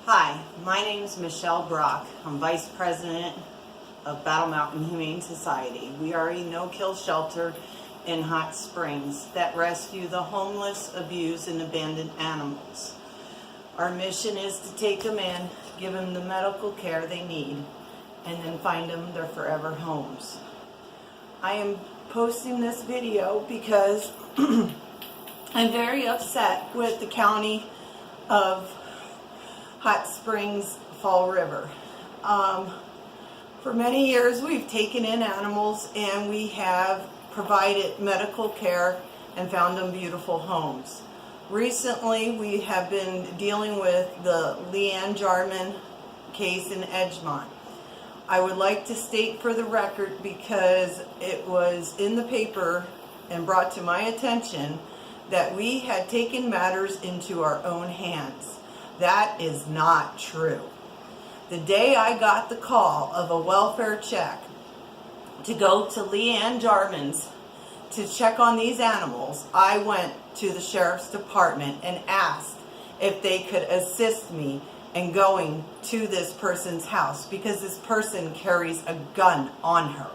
Hi, my name is Michelle Brock. I'm Vice President of Battle Mountain Humane Society. We are a no-kill shelter in Hot Springs that rescue the homeless, abused, and abandoned animals. Our mission is to take them in, give them the medical care they need, and then find them their forever homes. I am posting this video because I'm very upset with the county of Hot Springs Fall River. For many years we've taken in animals and we have provided medical care and found them beautiful homes. Recently we have been dealing with the Leanne Jarman case in Edgemont. I would like to state for the record, because it was in the paper and brought to my attention, that we had taken matters into our own hands. That is not true. The day I got the call of a welfare check to go to Leanne Jarman's to check on these animals, I went to the sheriff's department and asked if they could assist me in going to this person's house, because this person carries a gun on her.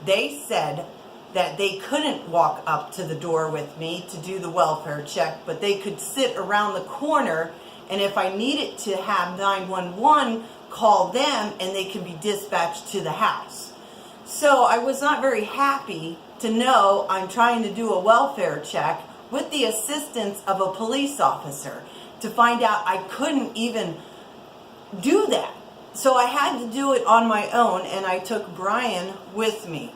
They said that they couldn't walk up to the door with me to do the welfare check, but they could sit around the corner, and if I needed to have 911, call them and they could be dispatched to the house. So I was not very happy to know I'm trying to do a welfare check with the assistance of a police officer, to find out I couldn't even do that. So I had to do it on my own, and I took Brian with me.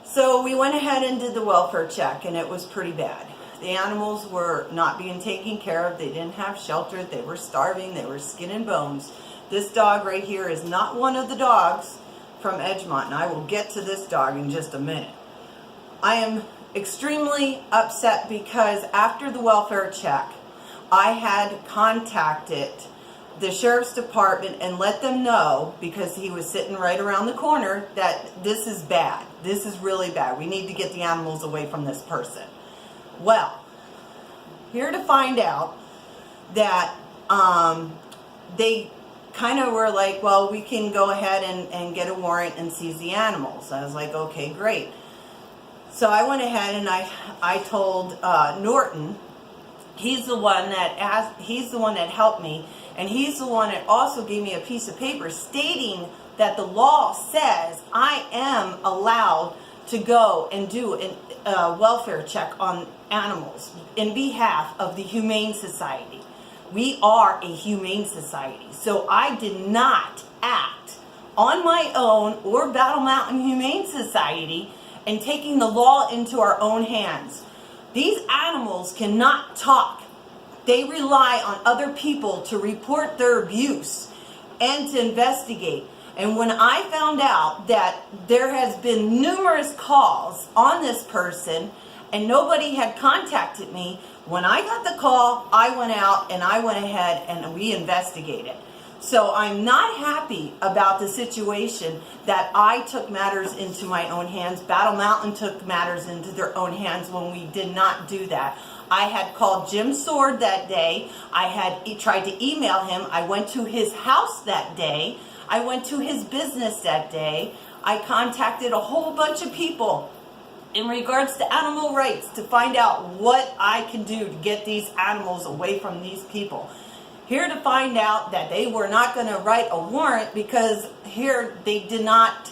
So we went ahead and did the welfare check, and it was pretty bad. The animals were not being taken care of. They didn't have shelter. They were starving. They were skin and bones. This dog right here is not one of the dogs from Edgemont, and I will get to this dog in just a minute. I am extremely upset because after the welfare check, I had contacted the sheriff's department and let them know, because he was sitting right around the corner, that this is bad. This is really bad. We need to get the animals away from this person. Well, here to find out that they kind of were like, well, we can go ahead and get a warrant and seize the animals. I was like, okay, great. So I went ahead and I told Norton. He's the one that helped me, and he's the one that also gave me a piece of paper stating that the law says I am allowed to go and do a welfare check on animals in behalf of the Humane Society. We are a humane society, so I did not act on my own or Battle Mountain Humane Society and taking the law into our own hands. These animals cannot talk. They rely on other people to report their abuse and to investigate. And when I found out that there has been numerous calls on this person and nobody had contacted me, when I got the call, I went out and I went ahead and we investigated. So I'm not happy about the situation that I took matters into my own hands. Battle Mountain took matters into their own hands when we did not do that. I had called Jim Sword that day. I had tried to email him. I went to his house that day. I went to his business that day. I contacted a whole bunch of people in regards to animal rights to find out what I can do to get these animals away from these people. Here to find out that they were not going to write a warrant because here they did not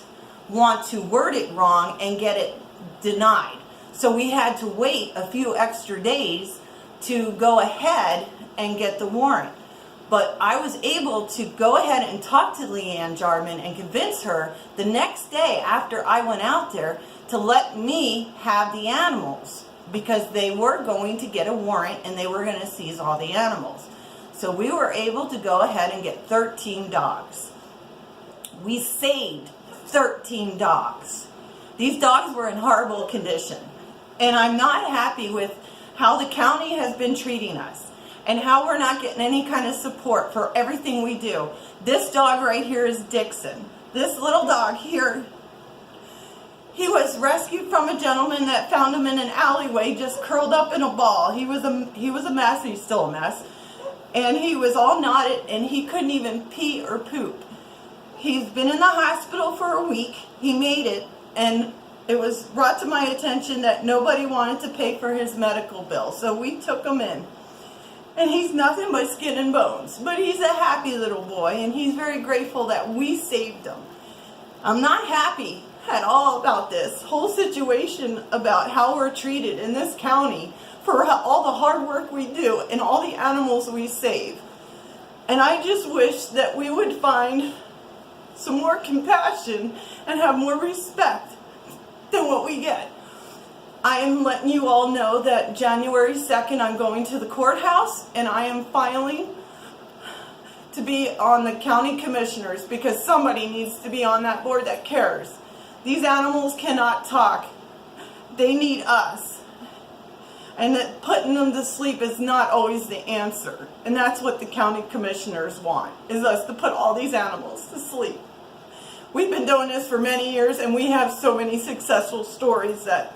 want to word it wrong and get it denied. So we had to wait a few extra days to go ahead and get the warrant. But I was able to go ahead and talk to Leanne Jarman and convince her the next day after I went out there to let me have the animals, because they were going to get a warrant and they were going to seize all the animals. So we were able to go ahead and get 13 dogs. We saved 13 dogs. These dogs were in horrible condition. And I'm not happy with how the county has been treating us and how we're not getting any kind of support for everything we do. This dog right here is Dixon. This little dog here, he was rescued from a gentleman that found him in an alleyway just curled up in a ball. He was a mess. He's still a mess. and he was all knotted and he couldn't even pee or poop. He's been in the hospital for a week. He made it, and it was brought to my attention that nobody wanted to pay for his medical bill, so we took him in. And he's nothing but skin and bones, but he's a happy little boy, and he's very grateful that we saved him. I'm not happy at all about this whole situation, about how we're treated in this county for all the hard work we do and all the animals we save. And I just wish that we would find some more compassion and have more respect than what we get. I am letting you all know that January 2nd I'm going to the courthouse, and I am filing to be on the county commissioners, because somebody needs to be on that board that cares. These animals cannot talk. They need us. And that putting them to sleep is not always the answer. And that's what the county commissioners want, is us to put all these animals to sleep. We've been doing this for many years, and we have so many successful stories that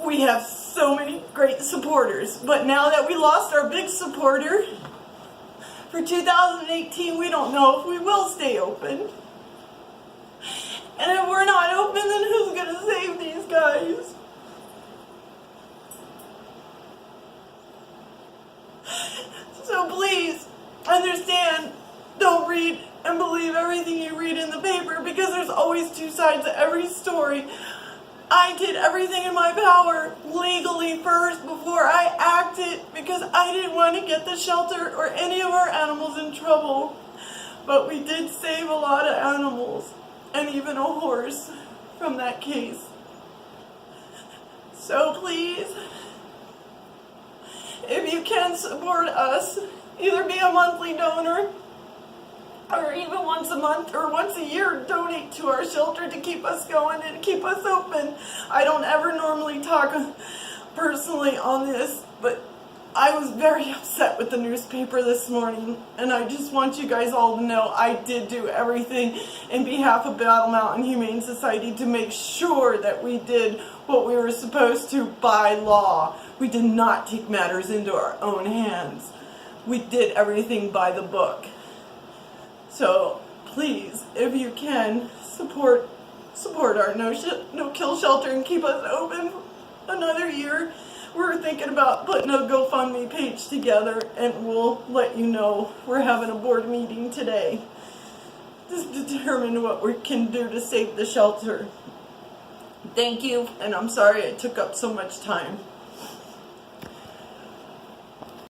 we have so many great supporters. But now that we lost our big supporter for 2018, we don't know if we will stay open. And if we're not open, then who's going to save these guys? So please, understand, don't read and believe everything you read in the paper, because there's always two sides to every story. I did everything in my power legally first before I acted, because I didn't want to get the shelter or any of our animals in trouble. But we did save a lot of animals, and even a horse, from that case. So please, if you can support us, either be a monthly donor, or even once a month or once a year, donate to our shelter to keep us going and keep us open. I don't ever normally talk personally on this, but I was very upset with the newspaper this morning, and I just want you guys all to know I did do everything in behalf of Battle Mountain Humane Society to make sure that we did what we were supposed to by law. We did not take matters into our own hands. We did everything by the book. So please, if you can, support our no-kill shelter and keep us open another year. We're thinking about putting a GoFundMe page together, and we'll let you know. We're having a board meeting today to determine what we can do to save the shelter. Thank you, and I'm sorry it took up so much time.